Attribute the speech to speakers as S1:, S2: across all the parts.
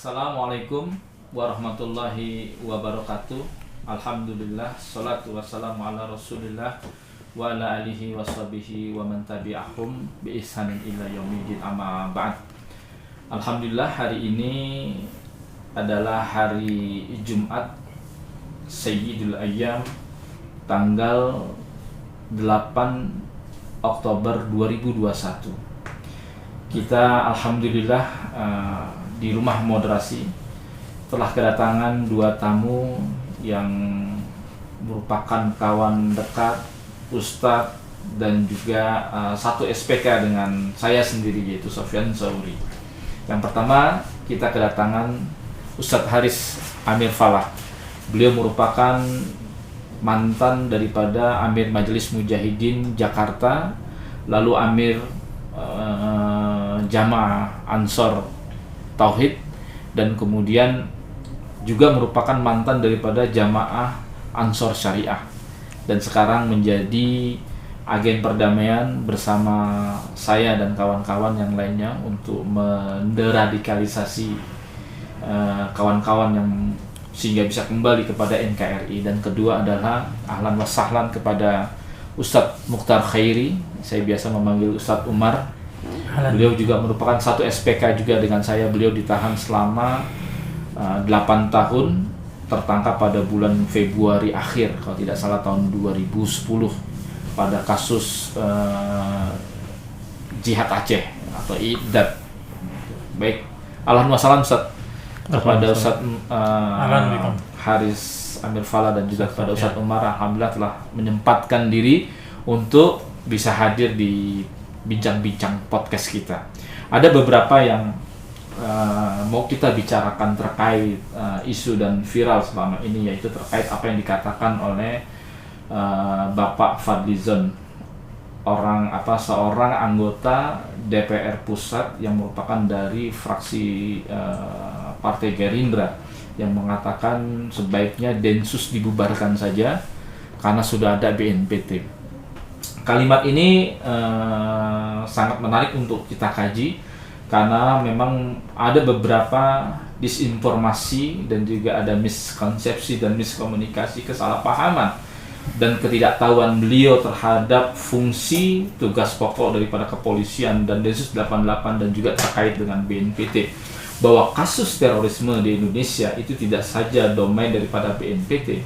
S1: Assalamualaikum warahmatullahi wabarakatuh. Alhamdulillah, salatu wassalamu ala rasulillah wa ala alihi washabihi wa man tabi'ahum bi ihsanin ila yaumidin, amma ba'd. Alhamdulillah, hari ini adalah hari Jumat Sayyidul Ayyam, tanggal 8 Oktober 2021. Kita alhamdulillah di rumah moderasi telah kedatangan dua tamu yang merupakan kawan dekat Ustadz dan juga satu SPK dengan saya sendiri, yaitu Sofyan Sauri. Yang pertama, kita kedatangan Ustadz Haris Amir Falah. Beliau merupakan mantan daripada Amir Majelis Mujahidin Jakarta, lalu Amir Jamaah Ansor Tauhid, dan kemudian juga merupakan mantan daripada Jamaah Ansor Syariah, dan sekarang menjadi agen perdamaian bersama saya dan kawan-kawan yang lainnya untuk menderadikalisasi kawan-kawan yang sehingga bisa kembali kepada NKRI. Dan kedua adalah ahlan wa sahlan kepada Ustadz Mukhtar Khairi, saya biasa memanggil Ustadz Umar. Beliau juga merupakan satu SPK juga dengan saya. Beliau ditahan selama 8 tahun, tertangkap pada bulan Februari akhir kalau tidak salah tahun 2010 pada kasus Jihad Aceh atau IDAT. Baik, ahlan wa sahlan Ustadz kepada Ustadz Haris Amir Falah dan juga kepada Ustadz Umar. Alhamdulillah telah menyempatkan diri untuk bisa hadir di bincang-bincang podcast kita. Ada beberapa yang mau kita bicarakan terkait isu dan viral selama ini, yaitu terkait apa yang dikatakan oleh Bapak Fadlizon, seorang anggota DPR Pusat yang merupakan dari fraksi Partai Gerindra, yang mengatakan sebaiknya Densus dibubarkan saja karena sudah ada BNPT. Kalimat ini sangat menarik untuk kita kaji, karena memang ada beberapa disinformasi dan juga ada miskonsepsi dan miskomunikasi, kesalahpahaman dan ketidaktahuan beliau terhadap fungsi tugas pokok daripada kepolisian dan Densus 88 dan juga terkait dengan BNPT. Bahwa kasus terorisme di Indonesia itu tidak saja domain daripada BNPT,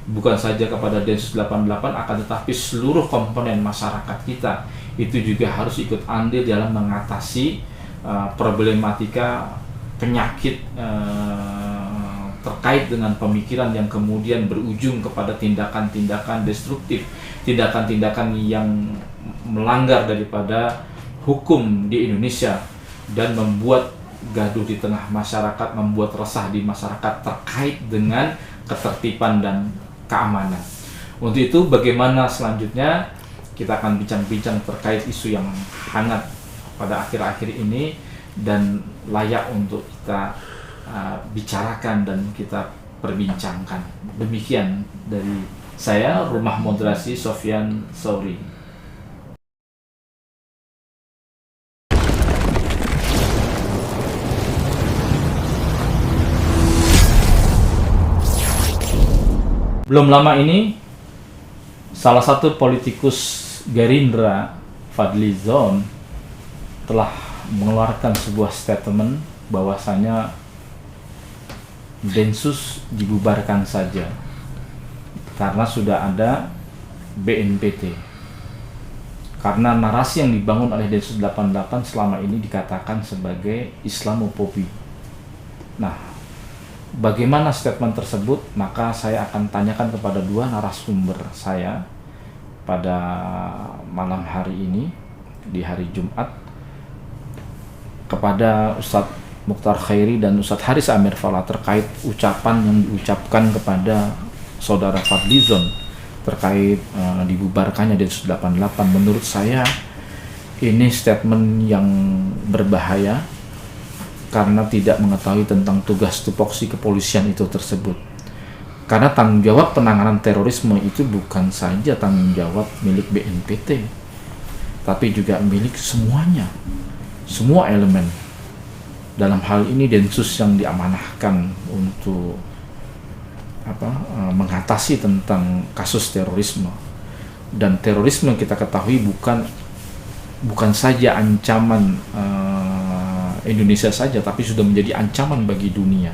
S1: bukan saja kepada Densus 88, akan tetapi seluruh komponen masyarakat kita itu juga harus ikut andil dalam mengatasi problematika penyakit terkait dengan pemikiran yang kemudian berujung kepada tindakan-tindakan destruktif, tindakan-tindakan yang melanggar daripada hukum di Indonesia dan membuat gaduh di tengah masyarakat, membuat resah di masyarakat terkait dengan ketertiban dan keamanan. Untuk itu, bagaimana selanjutnya, kita akan bincang-bincang terkait isu yang hangat pada akhir-akhir ini dan layak untuk kita bicarakan dan kita perbincangkan. Demikian dari saya, Rumah Moderasi Sofyan Sauri. Belum lama ini, salah satu politikus Gerindra, Fadlizon, telah mengeluarkan sebuah statement bahwasanya Densus dibubarkan saja karena sudah ada BNPT. Karena narasi yang dibangun oleh Densus 88 selama ini dikatakan sebagai Islamofobi. Nah, bagaimana statement tersebut? Maka saya akan tanyakan kepada dua narasumber saya pada malam hari ini, di hari Jumat, kepada Ustadz Mukhtar Khairi dan Ustadz Haris Amir Falah terkait ucapan yang diucapkan kepada Saudara Fadlizon terkait dibubarkannya Densus 88. Menurut saya ini statement yang berbahaya karena tidak mengetahui tentang tugas tupoksi kepolisian itu tersebut. Karena tanggung jawab penanganan terorisme itu bukan saja tanggung jawab milik BNPT, tapi juga milik semuanya, semua elemen. Dalam hal ini Densus yang diamanahkan untuk mengatasi tentang kasus terorisme. Dan terorisme kita ketahui bukan saja ancaman Indonesia saja, tapi sudah menjadi ancaman bagi dunia.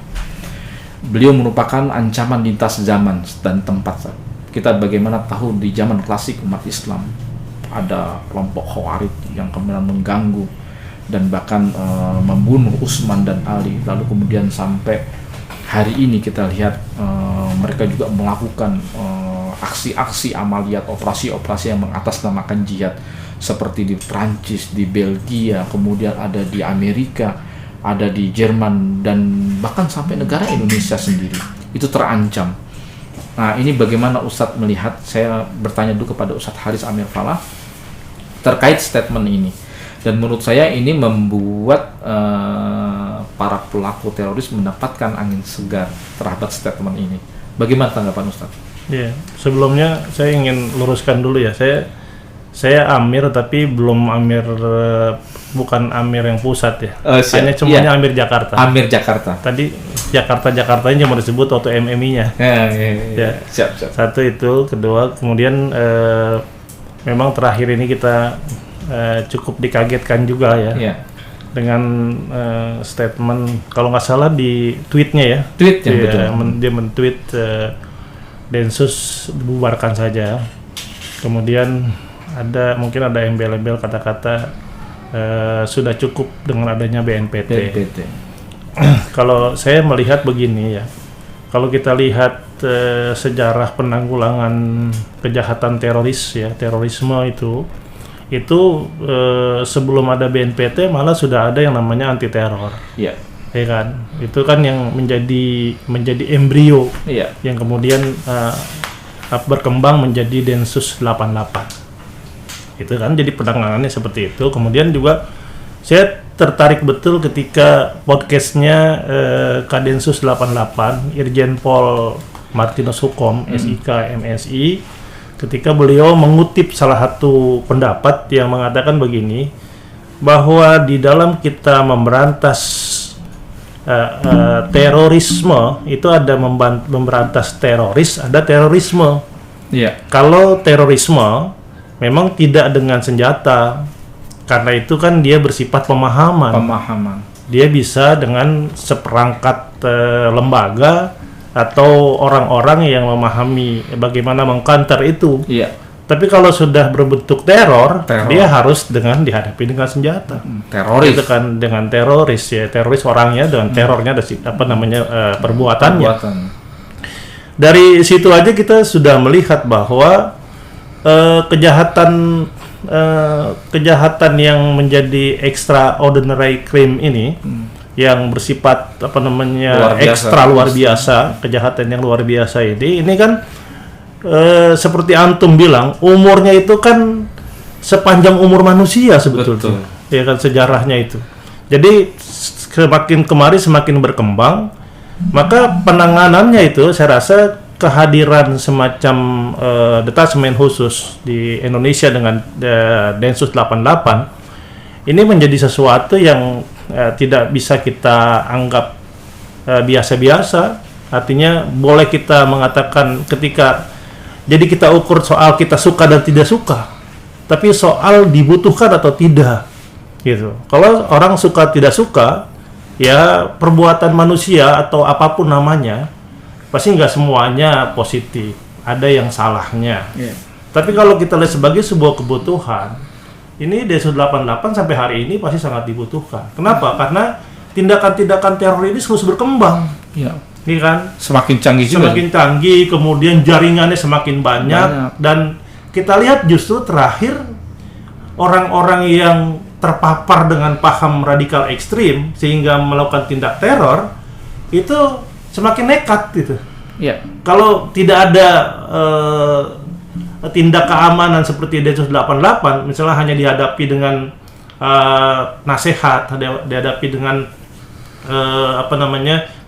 S1: Beliau merupakan ancaman lintas zaman dan tempat. Kita bagaimana tahu di zaman klasik umat Islam ada kelompok Khawarij yang kemudian mengganggu dan bahkan membunuh Utsman dan Ali. Lalu kemudian sampai hari ini kita lihat mereka juga melakukan aksi-aksi amaliyat, operasi-operasi yang mengatasnamakan jihad, seperti di Prancis, di Belgia, kemudian ada di Amerika, ada di Jerman, dan bahkan sampai negara Indonesia sendiri itu terancam. Nah, ini bagaimana Ustadz melihat? Saya bertanya dulu kepada Ustadz Haris Amir Falah terkait statement ini. Dan menurut saya ini membuat para pelaku teroris mendapatkan angin segar terhadap statement ini. Bagaimana tanggapan Ustadz?
S2: Ya, sebelumnya saya ingin luruskan dulu ya. Saya Amir tapi belum Amir, bukan Amir yang pusat ya. Hanya semuanya Amir Jakarta.
S1: Amir Jakarta.
S2: Tadi Jakarta-Jakartanya cuma disebut waktu MMI-nya.
S1: Ya. Siap.
S2: Satu itu, kedua kemudian memang terakhir ini kita cukup dikagetkan juga ya. Dengan statement, kalau nggak salah di tweetnya ya.
S1: Tweetnya betul.
S2: Dia men-tweet Densus bubarkan saja. Kemudian mungkin ada embel-embel kata-kata sudah cukup dengan adanya BNPT. Kalau saya melihat begini ya, kalau kita lihat sejarah penanggulangan kejahatan teroris ya, terorisme itu sebelum ada BNPT malah sudah ada yang namanya anti teror. Iya. Ya kan, itu kan yang menjadi embrio, yang kemudian berkembang menjadi Densus 88. Itu kan jadi penanganannya seperti itu. Kemudian juga saya tertarik betul ketika podcastnya Kadensus 88 Irjen Pol Martinus Hukom SIK MSI, ketika beliau mengutip salah satu pendapat yang mengatakan begini, bahwa di dalam kita memberantas terorisme itu ada memberantas teroris, ada terorisme. Kalau terorisme memang tidak dengan senjata, karena itu kan dia bersifat pemahaman. Dia bisa dengan seperangkat lembaga atau orang-orang yang memahami bagaimana mengcounter itu. Tapi kalau sudah berbentuk teror, dia harus dihadapi dengan senjata. Teroris itu kan dengan teroris ya, teroris orangnya dengan terornya perbuatannya. Dari situ aja kita sudah melihat bahwa kejahatan yang menjadi extraordinary crime ini yang bersifat luar biasa, kejahatan yang luar biasa ini kan seperti antum bilang, umurnya itu kan sepanjang umur manusia sebetulnya. Ya kan, sejarahnya itu. Jadi semakin kemari semakin berkembang, maka penanganannya itu saya rasa kehadiran semacam detasemen khusus di Indonesia dengan Densus 88 ini menjadi sesuatu yang tidak bisa kita anggap biasa-biasa. Artinya boleh kita mengatakan jadi kita ukur soal kita suka dan tidak suka, tapi soal dibutuhkan atau tidak gitu. Kalau orang suka tidak suka, ya perbuatan manusia atau apapun namanya pasti nggak semuanya positif, ada yang salahnya. Tapi kalau kita lihat sebagai sebuah kebutuhan, ini Densus 88 sampai hari ini pasti sangat dibutuhkan. Kenapa? Karena tindakan-tindakan teror ini terus berkembang. Ini kan
S1: semakin
S2: canggih, kemudian jaringannya semakin banyak. Dan kita lihat justru terakhir orang-orang yang terpapar dengan paham radikal ekstrim sehingga melakukan tindak teror itu semakin nekat gitu. Kalau tidak ada tindak keamanan seperti Densus 88, misalnya hanya dihadapi dengan nasihat, dihadapi dengan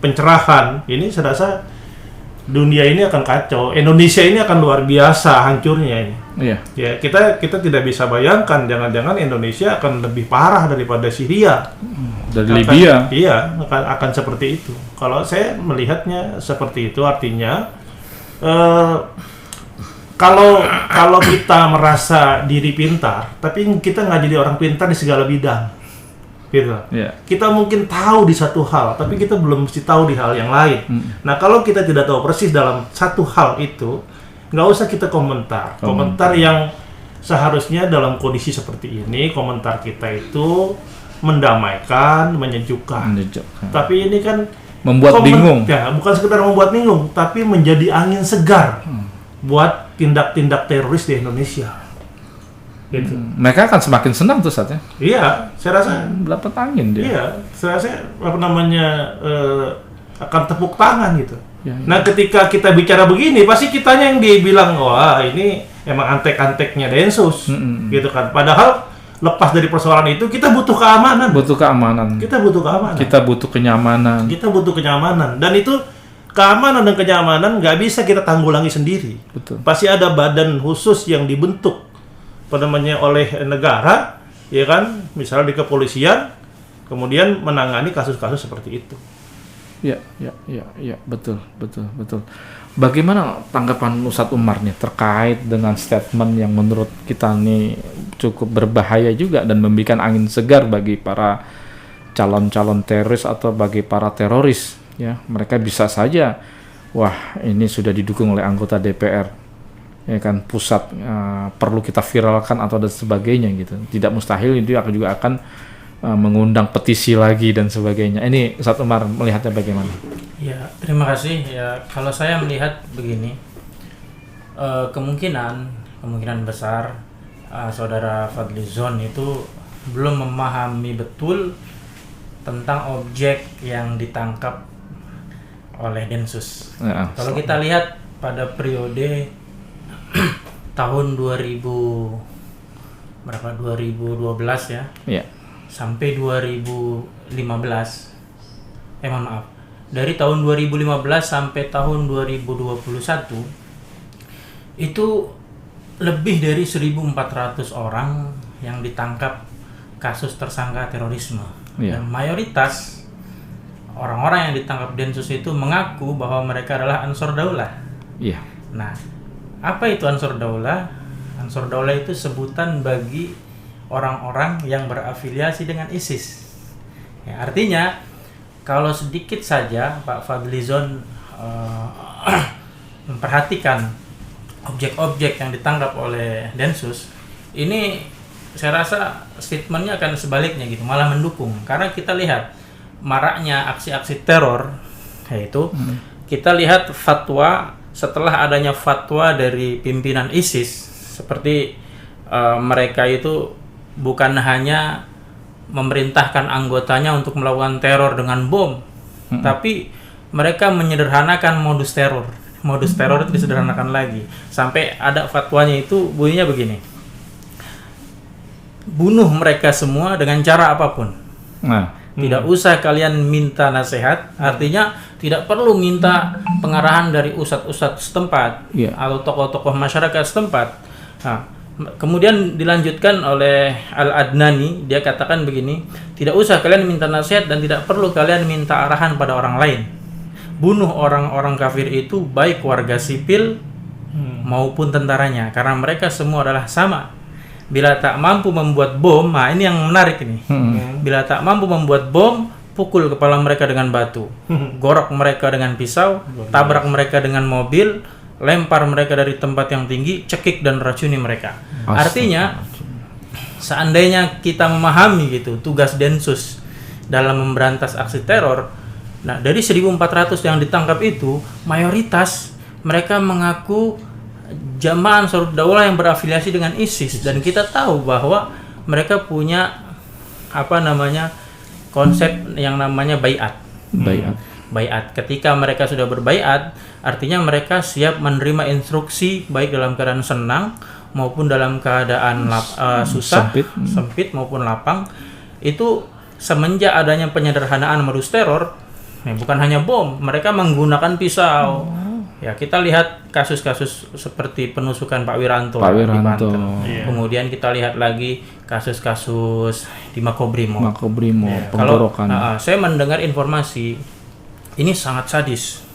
S2: pencerahan, ini saya rasa dunia ini akan kacau. Indonesia ini akan luar biasa hancurnya ini.
S1: Iya.
S2: Ya, kita tidak bisa bayangkan jangan-jangan Indonesia akan lebih parah daripada Syria.
S1: Dari Libya.
S2: Iya, akan seperti itu. Kalau saya melihatnya seperti itu, artinya kalau kita merasa diri pintar, tapi kita nggak jadi orang pintar di segala bidang, gitu.
S1: Yeah.
S2: Kita mungkin tahu di satu hal, tapi kita belum mesti tahu di hal yang lain. Nah, kalau kita tidak tahu persis dalam satu hal itu, nggak usah kita komentar. Komentar yang seharusnya dalam kondisi seperti ini, komentar kita itu mendamaikan, menyejukkan. Tapi ini kan
S1: membuat bingung.
S2: Ya, bukan sekedar membuat bingung, tapi menjadi angin segar buat tindak-tindak teroris di Indonesia. Gitu.
S1: Mereka akan semakin senang tuh saatnya.
S2: Iya, saya rasa
S1: dapat angin dia.
S2: Iya, saya rasa akan tepuk tangan gitu.
S1: Ya.
S2: Nah, ketika kita bicara begini, pasti kitanya yang dibilang, wah ini emang antek-anteknya Densus, gitu kan. Padahal lepas dari persoalan itu, kita butuh keamanan.
S1: Butuh keamanan.
S2: Kita butuh keamanan.
S1: Kita butuh kenyamanan.
S2: Kita butuh kenyamanan. Dan itu keamanan dan kenyamanan nggak bisa kita tanggulangi sendiri.
S1: Betul.
S2: Pasti ada badan khusus yang dibentuk oleh negara, ya kan? Misalnya di kepolisian, kemudian menangani kasus-kasus seperti itu.
S1: Ya, betul. Bagaimana tanggapan Ustadz Umar nih terkait dengan statement yang menurut kita nih cukup berbahaya juga dan memberikan angin segar bagi para calon-calon teroris atau bagi para teroris, ya. Mereka bisa saja, wah ini sudah didukung oleh anggota DPR, ya kan, pusat perlu kita viralkan atau dan sebagainya gitu. Tidak mustahil itu juga akan mengundang petisi lagi dan sebagainya. Ini Ustadz Umar melihatnya bagaimana?
S3: Ya, terima kasih. Ya, kalau saya melihat begini, kemungkinan besar saudara Fadlizon itu belum memahami betul tentang objek yang ditangkap oleh Densus.
S1: Ya,
S3: kalau kita lihat pada periode tahun 2012 ya.
S1: Ya.
S3: Sampai 2015, dari tahun 2015 sampai tahun 2021 itu lebih dari 1.400 orang yang ditangkap kasus tersangka terorisme. Dan mayoritas orang-orang yang ditangkap Densus itu mengaku bahwa mereka adalah Ansor Daulah. Nah, apa itu Ansor Daulah? Ansor Daulah itu sebutan bagi orang-orang yang berafiliasi dengan ISIS. Ya, artinya kalau sedikit saja Pak Fadlizon memperhatikan objek-objek yang ditangkap oleh Densus, ini saya rasa statementnya akan sebaliknya gitu, malah mendukung. Karena kita lihat maraknya aksi-aksi teror, yaitu kita lihat fatwa, setelah adanya fatwa dari pimpinan ISIS, seperti mereka itu bukan hanya memerintahkan anggotanya untuk melakukan teror dengan bom, tapi mereka menyederhanakan modus teror. Modus teror itu disederhanakan lagi. Sampai ada fatwanya itu bunyinya begini. Bunuh mereka semua dengan cara apapun. Tidak usah kalian minta nasihat, artinya tidak perlu minta pengarahan dari ustadz-ustadz setempat atau tokoh-tokoh masyarakat setempat. Kemudian dilanjutkan oleh Al-Adnani, dia katakan begini, tidak usah kalian minta nasihat dan tidak perlu kalian minta arahan pada orang lain. Bunuh orang-orang kafir itu baik warga sipil maupun tentaranya, karena mereka semua adalah sama. Bila tak mampu membuat bom, nah ini yang menarik ini. Bila tak mampu membuat bom, pukul kepala mereka dengan batu, gorok mereka dengan pisau, tabrak mereka dengan mobil, lempar mereka dari tempat yang tinggi, cekik dan racuni mereka. Artinya, seandainya kita memahami gitu tugas Densus dalam memberantas aksi teror, nah dari 1.400 yang ditangkap itu, mayoritas mereka mengaku jamaah Ansarud Daulah yang berafiliasi dengan ISIS, dan kita tahu bahwa mereka punya konsep yang namanya baiat. Baiat. Ketika mereka sudah berbaiat, artinya mereka siap menerima instruksi baik dalam keadaan senang maupun dalam keadaan susah, sempit maupun lapang. Itu semenjak adanya penyederhanaan modus teror, bukan hanya bom, mereka menggunakan pisau, Ya, kita lihat kasus-kasus seperti penusukan Pak Wiranto,
S1: Pak
S3: di
S1: Wiranto.
S3: Banten. Kemudian kita lihat lagi kasus-kasus di Makobrimob.
S1: Penggorokan.
S3: Saya mendengar informasi ini sangat sadis,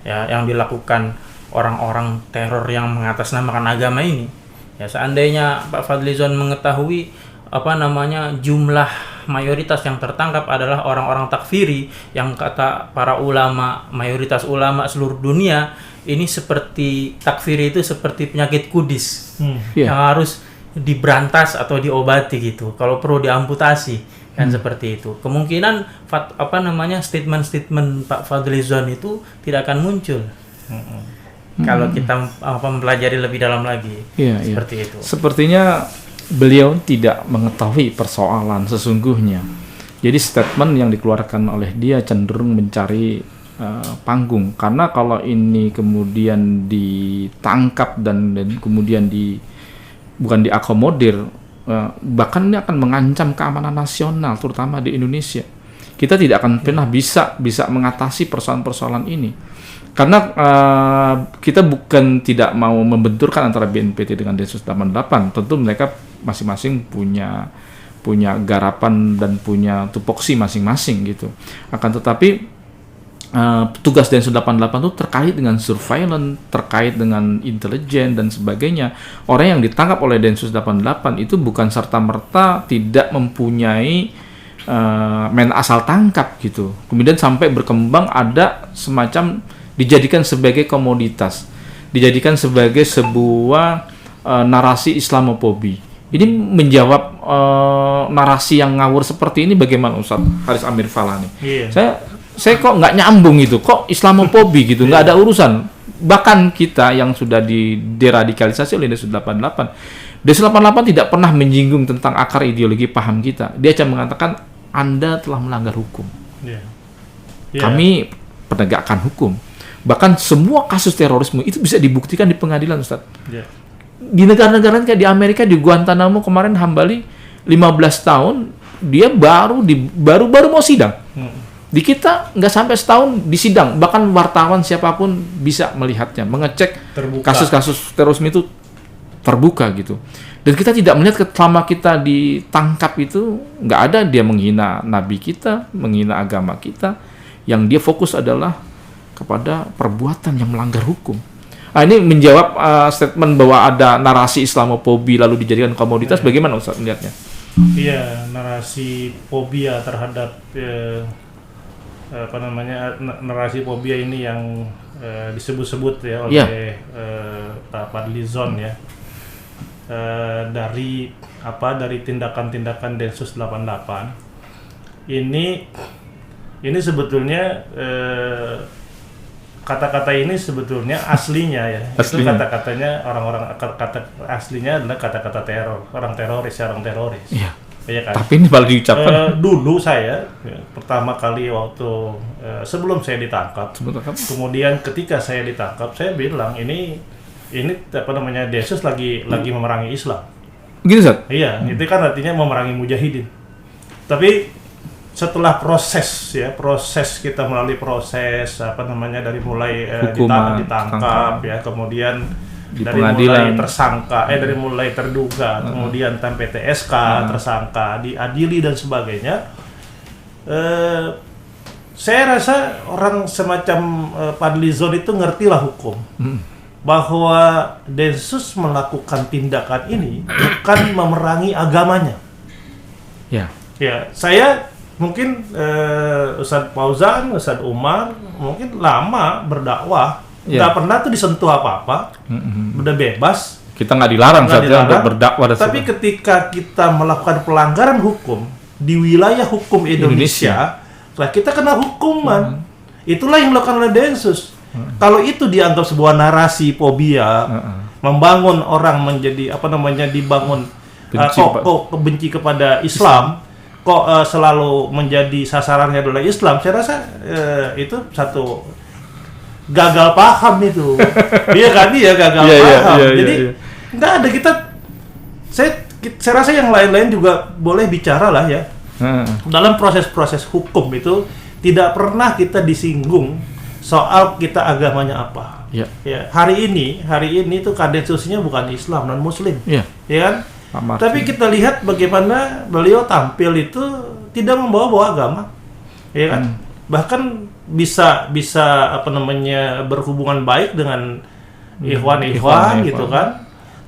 S3: ya, yang dilakukan orang-orang teror yang mengatasnamakan agama ini. Ya, seandainya Pak Fadlizon mengetahui jumlah mayoritas yang tertangkap adalah orang-orang takfiri yang kata para ulama, mayoritas ulama seluruh dunia ini seperti takfiri itu seperti penyakit kudis yang harus diberantas atau diobati gitu. Kalau perlu diamputasi kan seperti itu. Kemungkinan statement-statement Pak Fadlizon itu tidak akan muncul. Kalau kita mempelajari lebih dalam lagi. Seperti itu.
S1: Sepertinya beliau tidak mengetahui persoalan sesungguhnya. Jadi statement yang dikeluarkan oleh dia cenderung mencari panggung. Karena kalau ini kemudian ditangkap dan kemudian bukan diakomodir, bahkan ini akan mengancam keamanan nasional, terutama di Indonesia. Kita tidak akan pernah bisa mengatasi persoalan-persoalan ini. Karena kita bukan tidak mau membenturkan antara BNPT dengan Densus 88, tentu mereka masing-masing punya garapan dan punya tupoksi masing-masing gitu. Akan tetapi tugas Densus 88 itu terkait dengan surveillance, terkait dengan intelijen dan sebagainya. Orang yang ditangkap oleh Densus 88 itu bukan serta-merta tidak mempunyai main asal tangkap gitu. Kemudian sampai berkembang ada semacam dijadikan sebagai komoditas, dijadikan sebagai sebuah narasi Islamofobi. Ini menjawab narasi yang ngawur seperti ini bagaimana Ustaz Haris Amir Falah nih? Saya kok nggak nyambung itu, kok Islamofobi gitu, nggak ada urusan. Bahkan kita yang sudah deradikalisasi oleh Densus 88, Densus 88 tidak pernah menyinggung tentang akar ideologi paham kita. Dia cuma mengatakan Anda telah melanggar hukum. Kami penegakkan hukum. Bahkan semua kasus terorisme itu bisa dibuktikan di pengadilan, Ustaz. Di negara-negara kayak di Amerika, di Guantanamo kemarin Hambali 15 tahun, dia baru mau sidang. Di kita nggak sampai setahun di sidang, bahkan wartawan siapapun bisa melihatnya, mengecek kasus-kasus terorisme itu terbuka gitu. Dan kita tidak melihat selama kita ditangkap itu nggak ada dia menghina nabi kita, menghina agama kita. Yang dia fokus adalah kepada perbuatan yang melanggar hukum. Ini menjawab statement bahwa ada narasi Islamofobi lalu dijadikan komoditas. Bagaimana Ustaz melihatnya?
S2: Iya, narasi fobia terhadap narasi fobia ini yang disebut-sebut ya oleh Pak Fadlizon ya. Dari tindakan-tindakan Densus 88 ini sebetulnya kata-kata ini sebetulnya aslinya ya. Itu kata-katanya kata aslinya adalah kata-kata teror, orang teroris. Iya. Ya kan?
S1: Tapi ini malah diucapkan
S2: dulu saya pertama kali waktu sebelum saya ditangkap. Kemudian ketika saya ditangkap, saya bilang ini Densus lagi memerangi Islam.
S1: Gitu, Ustaz?
S2: Iya, itu kan artinya memerangi mujahidin. Tapi setelah proses kita melalui proses dari mulai ditangkap ya, kemudian dari mulai tersangka dari mulai terduga, kemudian sampai TSK tersangka, diadili dan sebagainya. Saya rasa orang semacam Fadlizon itu ngertilah hukum. Bahwa Densus melakukan tindakan ini bukan memerangi agamanya. Ya, saya mungkin Ustadz Fauzan, Ustadz Umar mungkin lama berdakwah, nggak pernah tuh disentuh apa-apa, udah bebas.
S1: Kita nggak dilarang saja untuk berdakwah.
S2: Tapi ketika kita melakukan pelanggaran hukum di wilayah hukum Indonesia, lah kita kena hukuman. Itulah yang dilakukan oleh Densus. Kalau itu dianggap sebuah narasi fobia, membangun orang menjadi dibangun benci kepada Islam. Kok selalu menjadi sasarannya adalah Islam, saya rasa itu satu gagal paham itu. Dia gagal paham. Jadi nggak ada saya rasa yang lain-lain juga boleh bicara lah ya. Dalam proses-proses hukum itu tidak pernah kita disinggung soal kita agamanya apa.
S1: Ya.
S2: Ya, hari ini tuh Kadensusnya bukan Islam, non Muslim.
S1: Ya.
S2: Ya kan? Tapi kita lihat bagaimana beliau tampil itu tidak membawa agama. Ya kan? Bahkan bisa berhubungan baik dengan ikhwan gitu kan.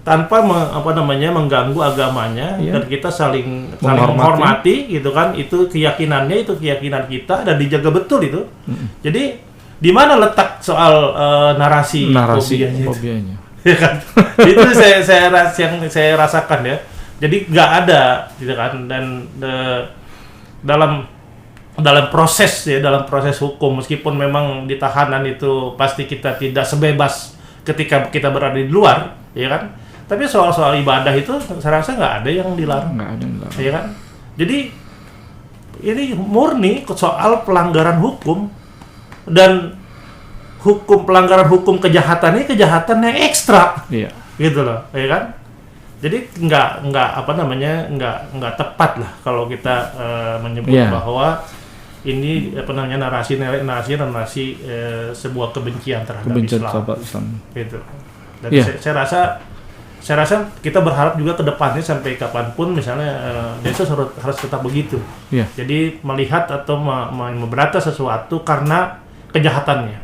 S2: Tanpa mengganggu agamanya, dan kita saling menghormati gitu kan. Itu keyakinan kita dan dijaga betul itu. Jadi di mana letak soal narasi fobianya? Ya kan? Itu yang saya rasakan ya. Jadi nggak ada gitu kan. Dan dalam proses hukum, meskipun memang di tahanan itu pasti kita tidak sebebas ketika kita berada di luar, ya kan? Tapi soal ibadah itu saya rasa nggak ada yang dilarang. Ya kan? Jadi ini murni soal pelanggaran hukum, dan pelanggaran hukum kejahatan ini kejahatan yang ekstra. Iya. Gitu loh, ya kan? Jadi nggak tepat lah kalau kita menyebut bahwa ini narasi sebuah kebencian terhadap Islam. Gitu. Dan saya rasa kita berharap juga ke depannya sampai kapanpun misalnya Densus harus tetap begitu. Yeah. Jadi melihat atau memberantas sesuatu karena kejahatannya.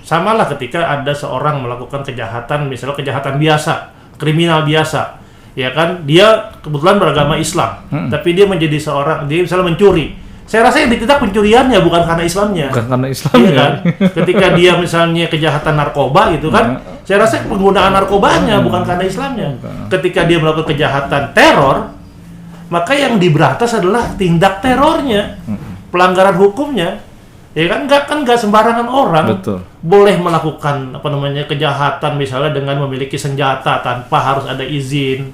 S2: Sama lah ketika ada seorang melakukan kejahatan, misalnya kejahatan biasa, kriminal biasa, ya kan? Dia kebetulan beragama Islam, tapi dia misalnya mencuri. Saya rasa yang ditindak pencuriannya, bukan karena Islamnya.
S1: Bukan karena Islamnya.
S2: Iya kan? Ketika dia misalnya kejahatan narkoba gitu kan, saya rasa penggunaan narkobanya bukan karena Islamnya. Ketika dia melakukan kejahatan teror, maka yang diberantas adalah tindak terornya, pelanggaran hukumnya. Ya kan nggak sembarangan orang boleh melakukan kejahatan misalnya dengan memiliki senjata tanpa harus ada izin.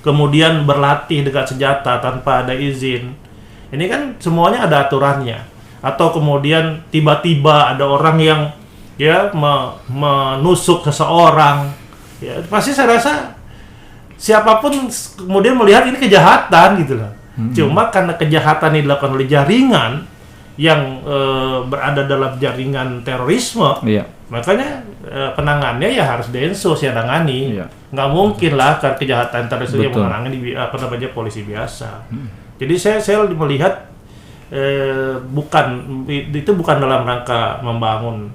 S2: Kemudian berlatih dengan senjata tanpa ada izin. Ini kan semuanya ada aturannya. Atau kemudian tiba-tiba ada orang yang menusuk seseorang. Ya, pasti saya rasa siapapun kemudian melihat ini kejahatan gitu loh. Cuma karena kejahatan ini dilakukan oleh jaringan yang berada dalam jaringan terorisme, makanya penangannya ya harus Densus yang tangani. Nggak mungkin lah kejahatan terorisme yang menangani polisi biasa. Jadi saya melihat bukan dalam rangka membangun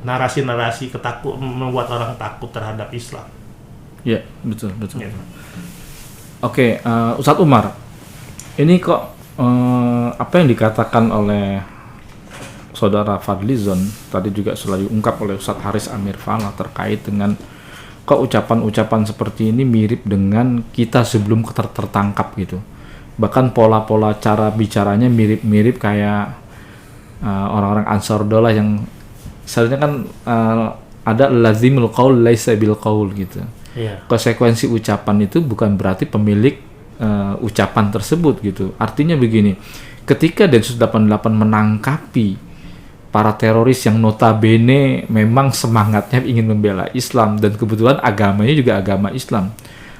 S2: narasi-narasi membuat orang takut terhadap Islam.
S1: Ya, betul. Ya. Oke, Ustadz Umar, ini kok apa yang dikatakan oleh Saudara Fadlizon tadi juga selalu diungkap oleh Ustadz Haris Amir Falah terkait dengan kok ucapan-ucapan seperti ini mirip dengan kita sebelum tertangkap gitu. Bahkan pola-pola cara bicaranya mirip-mirip kayak orang-orang Ansaruddaullah yang seharusnya kan ada lazimul qaul laisa bil qaul gitu. Yeah. Konsekuensi ucapan itu bukan berarti pemilik ucapan tersebut gitu. Artinya begini, ketika Densus 88 menangkapi para teroris yang notabene memang semangatnya ingin membela Islam dan kebetulan agamanya juga agama Islam,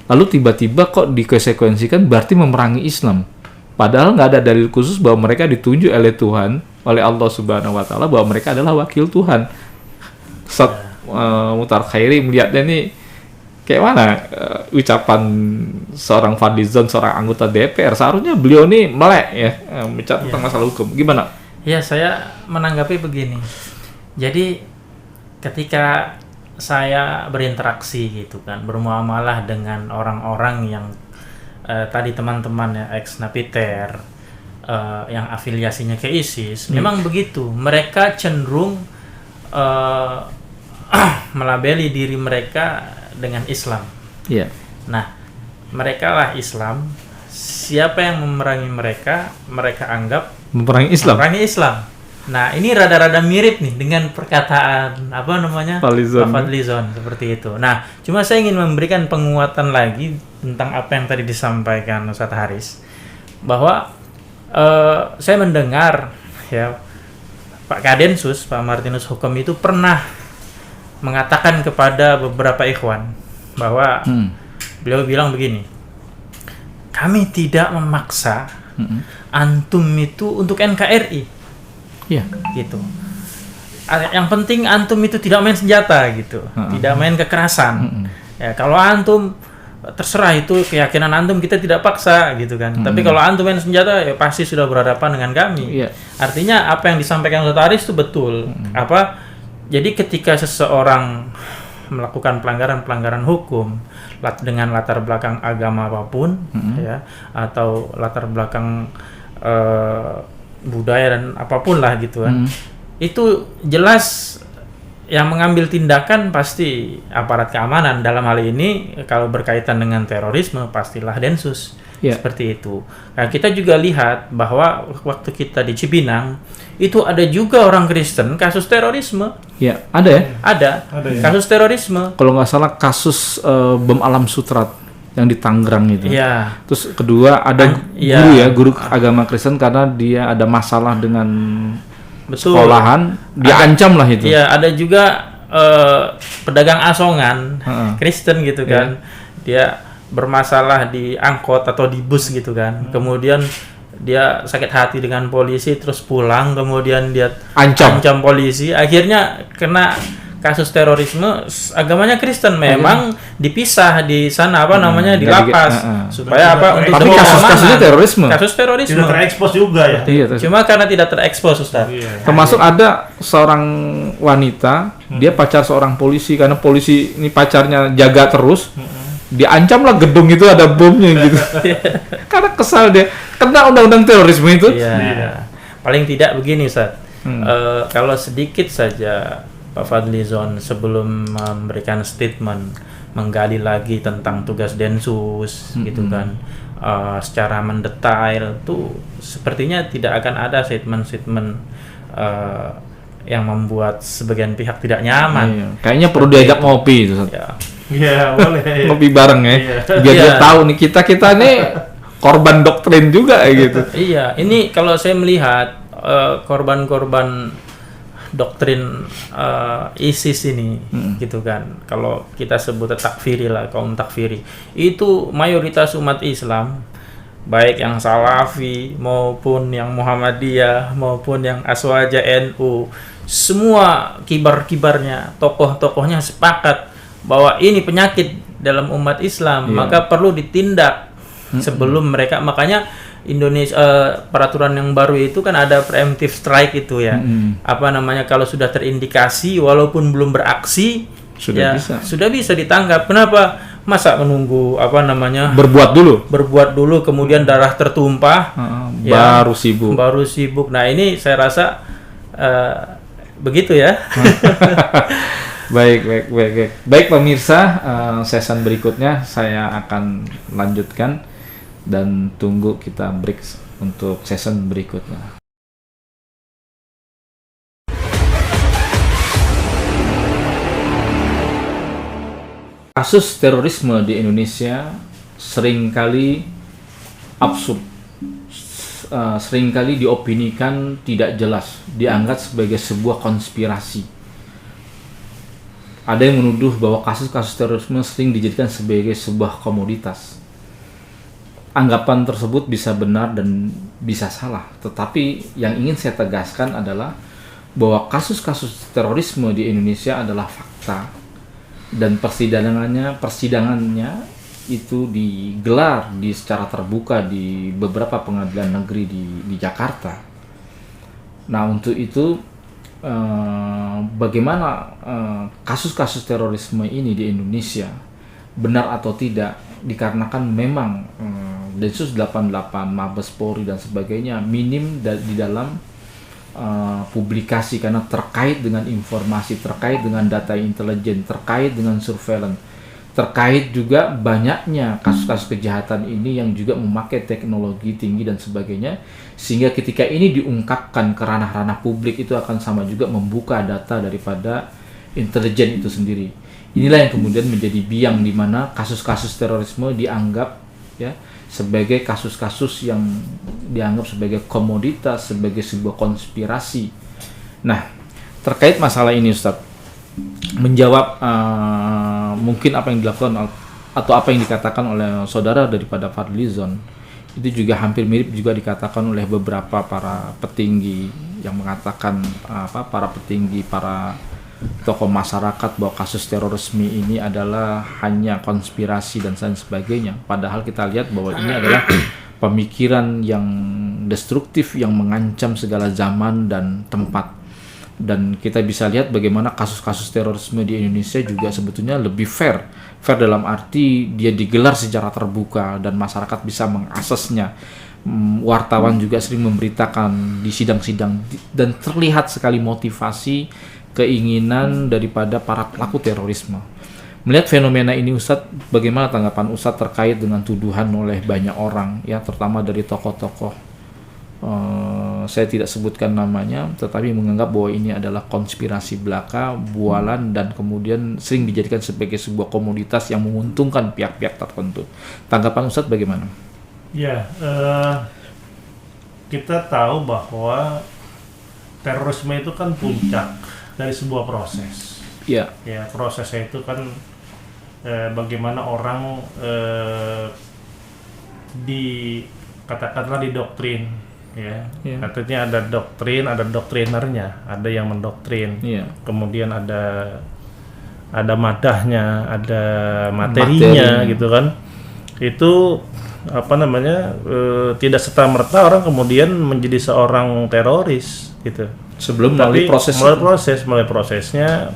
S1: lalu tiba-tiba kok dikonsekuensikan berarti memerangi Islam, padahal nggak ada dalil khusus bahwa mereka ditunjuk oleh Tuhan, oleh Allah Subhanahu Wa Taala bahwa mereka adalah wakil Tuhan. Ustaz Muhtar Khairi melihatnya ini kayak mana ucapan seorang Fadlizon, seorang anggota DPR, seharusnya beliau ini melek ya bicara tentang masalah hukum, gimana?
S3: Ya, saya menanggapi begini. Jadi ketika saya berinteraksi gitu kan, bermuamalah dengan orang-orang yang tadi teman-teman ya ex-napiter yang afiliasinya ke ISIS, memang begitu. Mereka cenderung melabeli diri mereka dengan Islam.
S1: Iya.
S3: Nah, mereka lah Islam. Siapa yang memerangi mereka, mereka anggap
S1: memerangi Islam.
S3: Nah, ini rada-rada mirip nih dengan perkataan Fadlizon seperti itu. Nah, cuma saya ingin memberikan penguatan lagi tentang apa yang tadi disampaikan Ustadz Haris, bahwa saya mendengar ya Pak Kadensus, Pak Martinus Hukum itu pernah mengatakan kepada beberapa ikhwan bahwa beliau bilang begini, kami tidak memaksa antum itu untuk NKRI.
S1: Iya.
S3: Gitu. yang penting antum itu tidak main senjata gitu, tidak main kekerasan. Ya kalau antum terserah itu keyakinan antum, kita tidak paksa gitu kan. Tapi kalau antum main senjata ya pasti sudah berhadapan dengan kami. Artinya apa yang disampaikan Ustaz Aris itu betul. Jadi ketika seseorang melakukan pelanggaran hukum dengan latar belakang agama apapun, ya, atau latar belakang budaya dan apapun lah gitu kan, itu jelas yang mengambil tindakan pasti aparat keamanan. Dalam hal ini kalau berkaitan dengan terorisme pastilah Densus. Seperti itu. Nah, kita juga lihat bahwa waktu kita di Cipinang itu ada juga orang Kristen kasus terorisme.
S1: Ada ya?
S3: Ada ya? Kasus terorisme.
S1: Kalau nggak salah kasus bom Alam Sutrat yang di Tangerang itu. Terus kedua ada guru agama Kristen karena dia ada masalah dengan sekolahan, diancam lah itu.
S3: Ada juga pedagang asongan Kristen gitu kan. Dia bermasalah di angkot atau di bus gitu kan. Kemudian dia sakit hati dengan polisi, terus pulang, kemudian dia ancam polisi, akhirnya kena kasus terorisme. Agamanya Kristen, memang dipisah di sana di lapas supaya untuk
S1: tapi kasus-kasusnya terorisme.
S3: Kasus terorisme
S2: tidak terekspos juga ya.
S3: Cuma karena tidak terekspos, Ustaz.
S1: Termasuk ada seorang wanita, dia pacar seorang polisi, karena polisi ini pacarnya jaga terus. Diancam lah gedung itu ada bomnya gitu. Karena kesal dia kena undang-undang terorisme itu.
S3: Paling tidak begini, Ustaz. Kalau sedikit saja Pak Fadlizon sebelum memberikan statement menggali lagi tentang tugas Densus gitu kan, secara mendetail tuh sepertinya tidak akan ada statement-statement yang membuat sebagian pihak tidak nyaman.
S1: Kayaknya perlu diajak ngopi itu.
S2: Boleh.
S1: Ngopi bareng ya. Biar dia tahu nih kita nih korban doktrin juga gitu.
S3: Ini kalau saya melihat korban-korban doktrin ISIS ini gitu kan, kalau kita sebut takfiri lah, kaum takfiri itu mayoritas umat Islam, baik yang Salafi maupun yang Muhammadiyah maupun yang Aswaja NU, semua kibar-kibarnya, tokoh-tokohnya sepakat bahwa ini penyakit dalam umat Islam, maka perlu ditindak sebelum mereka. Makanya Indonesia peraturan yang baru itu kan ada preemptive strike itu ya. Kalau sudah terindikasi walaupun belum beraksi sudah bisa ditangkap. Kenapa? Masa menunggu berbuat dulu kemudian darah tertumpah baru sibuk. Nah, ini saya rasa begitu ya.
S1: Baik pemirsa, season berikutnya saya akan lanjutkan dan tunggu kita break untuk season berikutnya. Kasus terorisme di Indonesia seringkali absurd, seringkali diopinikan tidak jelas, dianggap sebagai sebuah konspirasi. Ada yang menuduh bahwa kasus-kasus terorisme sering dijadikan sebagai sebuah komoditas. Anggapan tersebut bisa benar dan bisa salah, tetapi yang ingin saya tegaskan adalah bahwa kasus-kasus terorisme di Indonesia adalah fakta dan persidangannya itu digelar secara terbuka di beberapa pengadilan negeri di Jakarta. Nah, untuk itu bagaimana kasus-kasus terorisme ini di Indonesia benar atau tidak, dikarenakan memang Densus 88, Mabes Polri dan sebagainya minim di dalam publikasi karena terkait dengan informasi, terkait dengan data intelijen, terkait dengan surveillance, terkait juga banyaknya kasus-kasus kejahatan ini yang juga memakai teknologi tinggi dan sebagainya, sehingga ketika ini diungkapkan ke ranah-ranah publik itu akan sama juga membuka data daripada intelijen itu sendiri. Inilah yang kemudian menjadi biang di mana kasus-kasus terorisme dianggap sebagai kasus-kasus yang dianggap sebagai komoditas, sebagai sebuah konspirasi. Nah, terkait masalah ini Ustaz, menjawab mungkin apa yang dilakukan atau apa yang dikatakan oleh saudara daripada Fadlizon, itu juga hampir mirip juga dikatakan oleh beberapa para petinggi yang mengatakan para petinggi, para tokoh masyarakat bahwa kasus terorisme ini adalah hanya konspirasi dan lain sebagainya. Padahal kita lihat bahwa ini adalah pemikiran yang destruktif yang mengancam segala zaman dan tempat. Dan kita bisa lihat bagaimana kasus-kasus terorisme di Indonesia juga sebetulnya lebih fair. Fair dalam arti dia digelar secara terbuka dan masyarakat bisa mengaksesnya. Wartawan juga sering memberitakan di sidang-sidang dan terlihat sekali motivasi keinginan daripada para pelaku terorisme. Melihat fenomena ini Ustadz, bagaimana tanggapan Ustadz terkait dengan tuduhan oleh banyak orang, ya terutama dari tokoh-tokoh, saya tidak sebutkan namanya, tetapi menganggap bahwa ini adalah konspirasi belaka, bualan, dan kemudian sering dijadikan sebagai sebuah komoditas yang menguntungkan pihak-pihak tertentu. Tanggapan Ustadz bagaimana?
S2: Ya, kita tahu bahwa terorisme itu kan puncak dari sebuah proses.
S1: Ya.
S2: Ya, prosesnya itu kan bagaimana orang katakanlah didoktrin, ya. Artinya ada doktrin, ada doktrinernya, ada yang mendoktrin. Kemudian ada madahnya, ada materinya gitu kan. Itu tidak serta-merta orang kemudian menjadi seorang teroris gitu.
S1: Sebelum melalui
S2: prosesnya,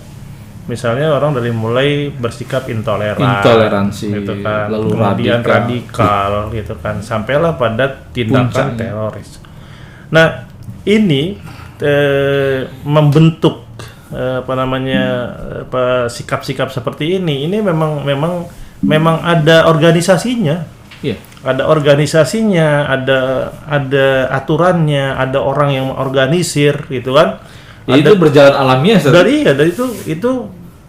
S2: misalnya orang dari mulai bersikap
S1: intoleransi
S2: gitu kan,
S1: lalu
S2: kemudian radikal gitu kan, sampailah pada tindakan teroris. Nah, ini membentuk sikap-sikap seperti ini memang ada organisasinya. Ada organisasinya, ada aturannya, ada orang yang mengorganisir gitu kan.
S1: Itu berjalan alamiah.
S2: Dari itu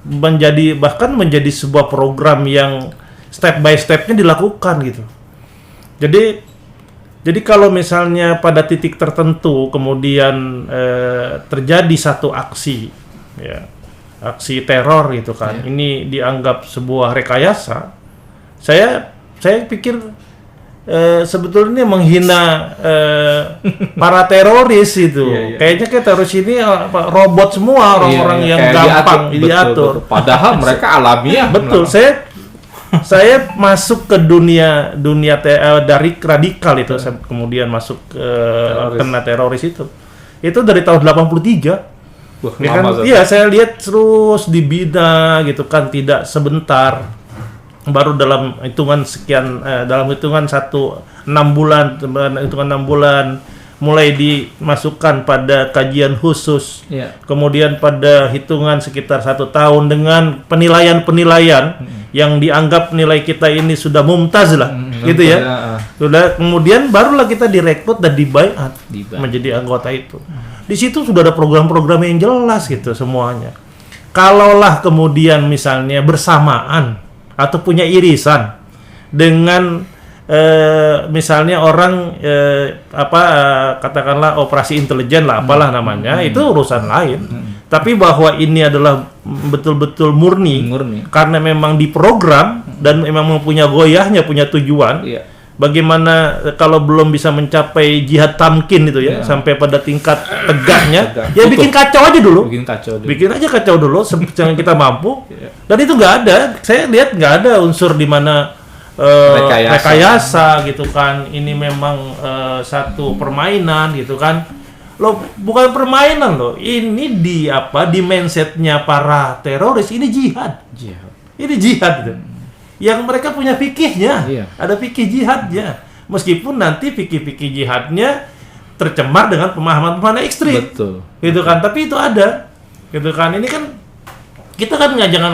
S2: menjadi sebuah program yang step by stepnya dilakukan gitu. Jadi kalau misalnya pada titik tertentu kemudian terjadi satu aksi, ya, aksi teror gitu kan, ini dianggap sebuah rekayasa. Saya pikir sebetulnya menghina para teroris itu. Kayaknya kayak teroris ini robot semua, orang-orang yang gampang diatur.
S1: Betul. Padahal mereka alamiah.
S2: Betul. Saya masuk ke dunia dari radikal itu, saya kemudian masuk ke kena teroris itu. Itu dari tahun 83.
S1: Wah,
S2: ya kan? Iya, saya lihat terus dibina gitu kan, tidak sebentar. Baru dalam hitungan 6 bulan mulai dimasukkan pada kajian khusus. Kemudian pada hitungan sekitar 1 tahun dengan penilaian yang dianggap nilai kita ini sudah mumtaz lah, gitu ya. Sudah, kemudian barulah kita direkrut dan dibaiat menjadi anggota itu. Di situ sudah ada program-program yang jelas gitu semuanya. Kalaulah kemudian misalnya bersamaan atau punya irisan dengan misalnya orang katakanlah operasi intelijen lah, apalah namanya, itu urusan lain. Tapi bahwa ini adalah betul-betul murni karena memang diprogram dan memang punya goyahnya, punya tujuan. Bagaimana kalau belum bisa mencapai jihad tamkin itu ya, sampai pada tingkat tegaknya, ya bikin kacau aja dulu. Bikin aja kacau dulu jangan kita mampu. Dan itu nggak ada. Saya lihat nggak ada unsur di mana rekayasa gitu kan. Ini memang satu permainan gitu kan. Loh, bukan permainan loh. Ini di mindsetnya para teroris ini jihad. Ini jihad gitu. Yang mereka punya fikihnya, ada fikih jihadnya. Meskipun nanti fikih-fikih jihadnya tercemar dengan pemahaman-pemahaman ekstrim.
S1: Betul.
S2: Gitu kan, tapi itu ada. Gitu kan. Ini kan kita kan jangan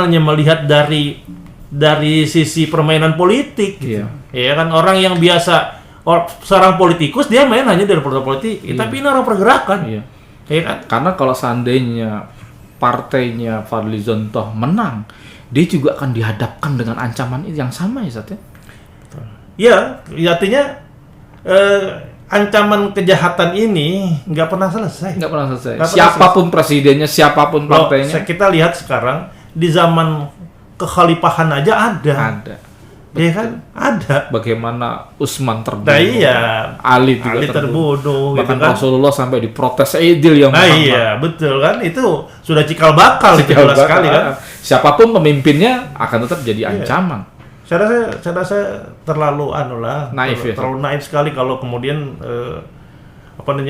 S2: hanya melihat dari sisi permainan politik. Ya kan, orang yang biasa seorang politikus dia main hanya dari politik, tapi ini orang pergerakan. Ya kan?
S1: Karena kalau seandainya partainya Fadlizon toh menang, dia juga akan dihadapkan dengan ancaman yang sama ya, Ustaz ya?
S2: Ya, artinya ancaman kejahatan ini nggak pernah selesai.
S1: Siapapun presidennya, siapapun partainya.
S2: Kita lihat sekarang di zaman kekhalifahan aja ada. Iya kan? Ada.
S1: Bagaimana Utsman terbunuh.
S2: Nah iya.
S1: Ali juga
S2: terbunuh.
S1: Bahkan
S2: gitu kan?
S1: Rasulullah sampai diprotes Idil ya Muhammad.
S2: Nah iya, betul kan? Itu sudah cikal bakal itu jelas sekali kan.
S1: Siapapun pemimpinnya akan tetap jadi ancaman.
S2: Saya rasa terlalu
S1: naif ya.
S2: Terlalu naif sekali kalau kemudian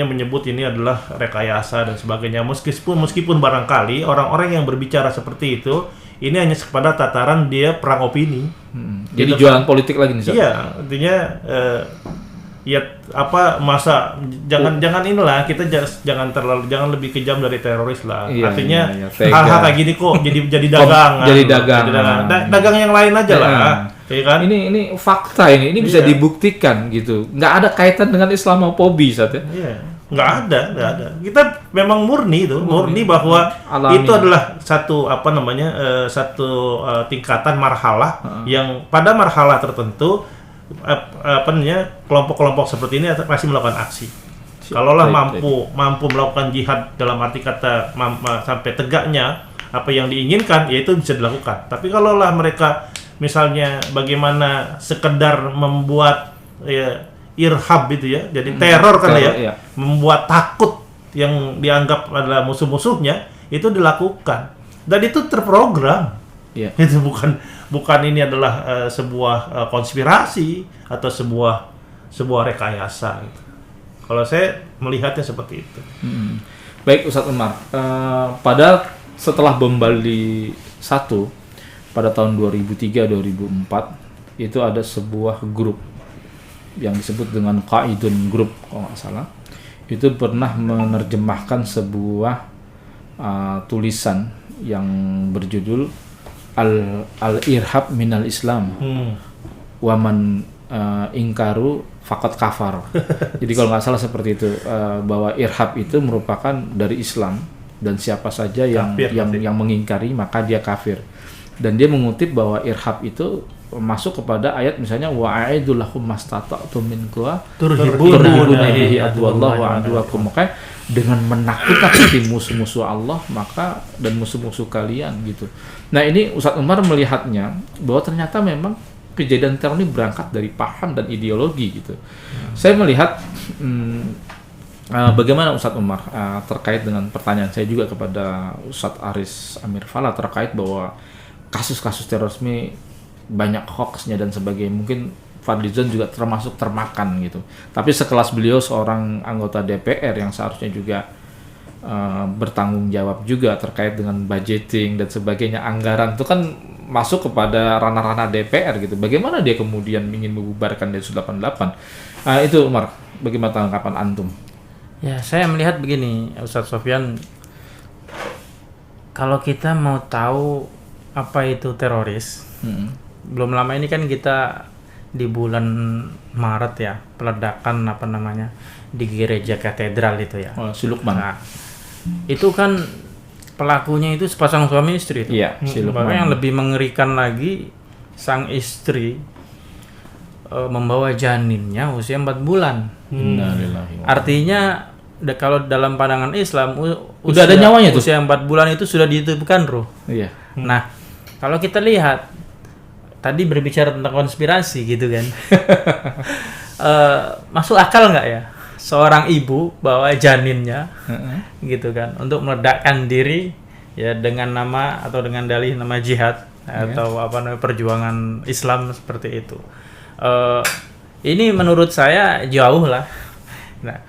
S2: menyebut ini adalah rekayasa dan sebagainya. Meskipun barangkali orang-orang yang berbicara seperti itu ini hanya kepada tataran dia perang opini.
S1: Jadi jualan politik lagi nih.
S2: Iya, artinya jangan inilah, kita jangan lebih kejam dari teroris lah.
S1: Iya,
S2: artinya
S1: iya,
S2: hal-hal kayak gini kok jadi dagangan.
S1: Jadi dagang.
S2: Dagang yang lain aja lah. Ya kan?
S1: Ini fakta ini bisa dibuktikan gitu. Nggak ada kaitan dengan Islamofobi saat ya.
S2: Iya. Nggak ada. Kita memang murni bahwa
S1: alami.
S2: Itu adalah satu tingkatan marhalah yang pada marhalah tertentu kelompok-kelompok seperti ini masih melakukan aksi. Kalaulah mampu melakukan jihad dalam arti kata sampai tegaknya apa yang diinginkan, ya itu bisa dilakukan. Tapi kalaulah mereka misalnya bagaimana sekedar membuat irhab itu ya, jadi teror kan ya, membuat takut yang dianggap adalah musuh-musuhnya, itu dilakukan dan itu terprogram. Itu bukan ini adalah sebuah konspirasi atau sebuah rekayasa gitu. Kalau saya melihatnya seperti itu.
S1: Baik Ustadz Umar, pada setelah bom Bali 1 pada tahun 2003-2004 itu ada sebuah grup yang disebut dengan Qaidun Group kalau nggak salah, itu pernah menerjemahkan sebuah tulisan yang berjudul Al-Irhab minal Islam waman ingkaru faqad kafar. Jadi kalau nggak salah seperti itu, bahwa irhab itu merupakan dari Islam dan siapa saja yang mengingkari maka dia kafir. Dan dia mengutip bahwa irhab itu masuk kepada ayat misalnya wa'idul lahum mastata'tum min quwwa turhibuna bihi adwallahu wa adwakum. Maka dengan menakut-nakuti musuh-musuh Allah maka dan musuh-musuh kalian gitu. Nah, ini Ustadz Umar melihatnya bahwa ternyata memang kejadian teror ini berangkat dari paham dan ideologi gitu. Saya melihat bagaimana Ustadz Umar terkait dengan pertanyaan saya juga kepada Ustadz Aris Amir Falah terkait bahwa kasus-kasus terorisme banyak hoaxnya dan sebagainya. Mungkin Fadlizon juga termasuk termakan gitu. Tapi sekelas beliau seorang anggota DPR yang seharusnya juga bertanggung jawab juga terkait dengan budgeting dan sebagainya, anggaran itu kan masuk kepada ranah-ranah DPR gitu. Bagaimana dia kemudian ingin membubarkan Densus 88? Itu Umar, bagaimana tanggapan antum?
S3: Ya, saya melihat begini, Ustadz Sofyan. Kalau kita mau tahu apa itu teroris, belum lama ini kan kita di bulan Maret ya, peledakan di gereja katedral itu ya.
S1: Si Lukman.
S3: Nah, itu kan pelakunya itu sepasang suami istri itu.
S1: Iya, si Lukman.
S3: Bahkan yang lebih mengerikan lagi, sang istri membawa janinnya usia 4 bulan. Artinya kalau dalam pandangan Islam
S1: udah ada nyawanya tuh.
S3: Usia 4 bulan itu sudah dititipkan ruh.
S1: Iya.
S3: Nah, kalau kita lihat tadi berbicara tentang konspirasi gitu kan. Masuk akal nggak ya seorang ibu bawa janinnya gitu kan untuk meledakkan diri ya dengan nama atau dengan dalih nama jihad atau perjuangan Islam seperti itu. Ini menurut saya jauh lah. Nah,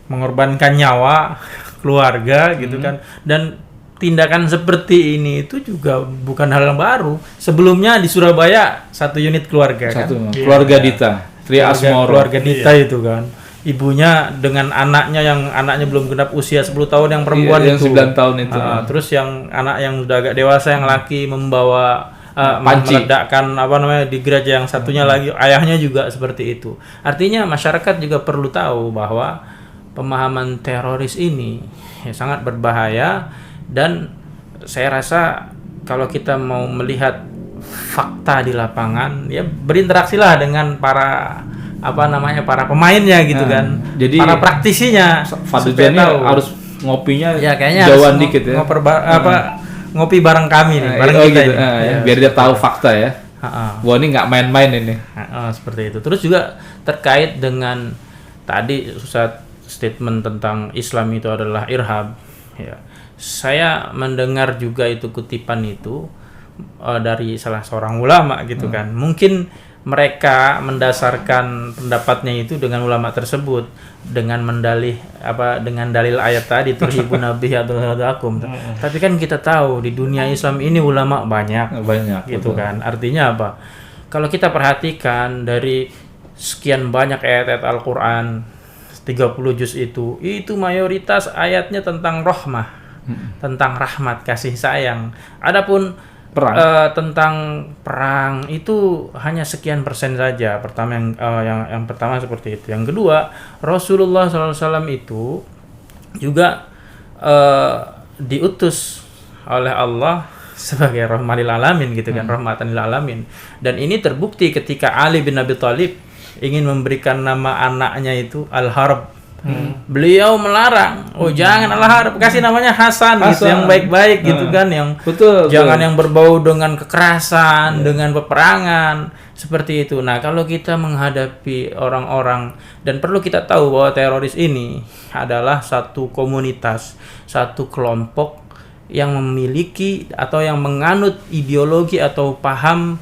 S3: mengorbankan nyawa keluarga gitu kan, dan tindakan seperti ini itu juga bukan hal yang baru. Sebelumnya di Surabaya satu unit keluarga
S1: keluarga Dita,
S3: keluarga Dita itu kan, ibunya dengan anaknya yang anaknya belum genap usia 10 tahun yang perempuan
S1: yang 9 tahun itu.
S3: Terus yang anak yang sudah agak dewasa yang laki membawa meledakkan di gereja, yang satunya lagi ayahnya juga seperti itu. Artinya masyarakat juga perlu tahu bahwa pemahaman teroris ini sangat berbahaya, dan saya rasa kalau kita mau melihat fakta di lapangan ya berinteраksilah dengan para para pemainnya gitu kan. Jadi para praktisinya
S1: Fadlizon harus ngopinya
S3: ya kayaknya
S1: jauhan dikit ya.
S3: Ngopi bareng kami nih, bareng kita
S1: gitu. Biar dia tahu fakta ya. Wah, ini nggak main-main ini.
S3: Seperti itu. Terus juga terkait dengan tadi Ustaz statement tentang Islam itu adalah irhab. Ya. Saya mendengar juga itu kutipan itu dari salah seorang ulama gitu kan. Mungkin mereka mendasarkan pendapatnya itu dengan ulama tersebut dengan dengan dalil ayat tadi turhibu nabi atau akum. Tapi kan kita tahu di dunia Islam ini ulama banyak gitu betul. Kan. Artinya apa? Kalau kita perhatikan dari sekian banyak ayat-ayat Al-Qur'an 30 juz itu mayoritas ayatnya tentang rahmah, tentang rahmat, kasih sayang. Adapun tentang perang itu hanya sekian persen saja. Pertama yang pertama seperti itu. Yang kedua, Rasulullah SAW itu juga diutus oleh Allah sebagai rahmatan lil alamin gitu kan, rahmatan lil alamin. Dan ini terbukti ketika Ali bin Abi Thalib ingin memberikan nama anaknya itu Al-Harb. Beliau melarang, jangan Al-Harb, kasih namanya Hasan gitu, yang baik-baik gitu kan, yang jangan yang berbau dengan kekerasan, dengan peperangan seperti itu. Nah, kalau kita menghadapi orang-orang, dan perlu kita tahu bahwa teroris ini adalah satu komunitas, satu kelompok yang memiliki atau yang menganut ideologi atau paham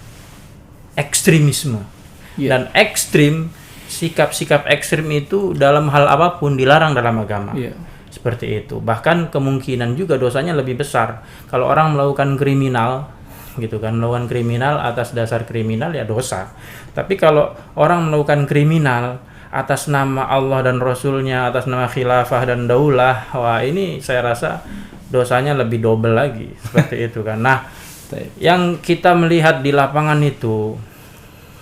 S3: ekstremisme. Dan sikap-sikap ekstrim itu dalam hal apapun dilarang dalam agama. Seperti itu. Bahkan kemungkinan juga dosanya lebih besar. Kalau orang melakukan kriminal gitu kan, melakukan kriminal atas dasar kriminal ya dosa. Tapi kalau orang melakukan kriminal atas nama Allah dan Rasulnya, atas nama khilafah dan daulah, wah ini saya rasa dosanya lebih double lagi. Seperti itu kan. Nah, yang kita melihat di lapangan itu,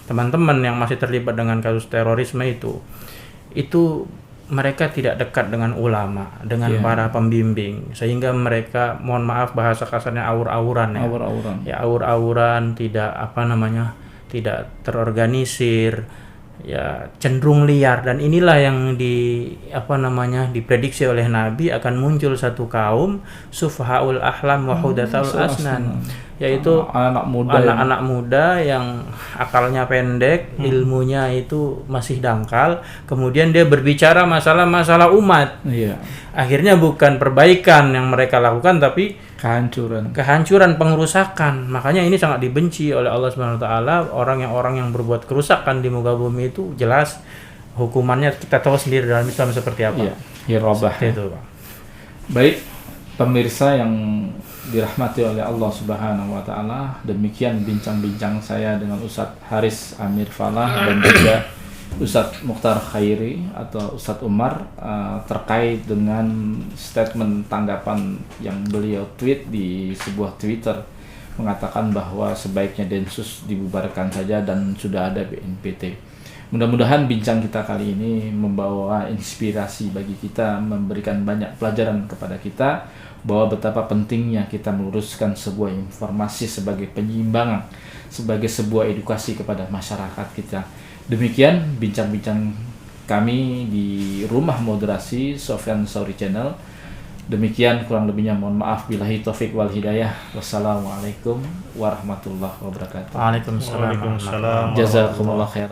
S3: teman-teman yang masih terlibat dengan kasus terorisme itu mereka tidak dekat dengan ulama, dengan para pembimbing, sehingga mereka, mohon maaf bahasa kasarnya, awur-awuran ya. Awur-awuran, tidak terorganisir, ya cenderung liar. Dan inilah yang diprediksi oleh Nabi akan muncul satu kaum sufhaul ahlam wa hudatsaul asnan, yaitu anak-anak muda yang akalnya pendek, ilmunya itu masih dangkal, kemudian dia berbicara masalah-masalah umat. Akhirnya bukan perbaikan yang mereka lakukan, tapi kehancuran, pengerusakan. Makanya ini sangat dibenci oleh Allah Subhanahu wa taala. Orang yang berbuat kerusakan di muka bumi itu jelas hukumannya kita tahu sendiri dalam Islam seperti apa. Itu, Pak.
S1: Baik, pemirsa yang dirahmati oleh Allah Subhanahu wa taala, demikian bincang-bincang saya dengan Ustadz Haris Amir Falah dan juga Ustadz Mukhtar Khairi atau Ustadz Umar terkait dengan statement tanggapan yang beliau tweet di sebuah Twitter, mengatakan bahwa sebaiknya Densus dibubarkan saja dan sudah ada BNPT. Mudah-mudahan bincang kita kali ini membawa inspirasi bagi kita, memberikan banyak pelajaran kepada kita bahwa betapa pentingnya kita meluruskan sebuah informasi sebagai penyiimbangan, sebagai sebuah edukasi kepada masyarakat kita. Demikian bincang-bincang kami di Rumah Moderasi Sofyan Sauri Channel. Demikian, kurang lebihnya mohon maaf. Billahi taufik wal hidayah. Wassalamualaikum warahmatullahi wabarakatuh.
S3: Waalaikumsalam.
S1: Jazakumullah khair.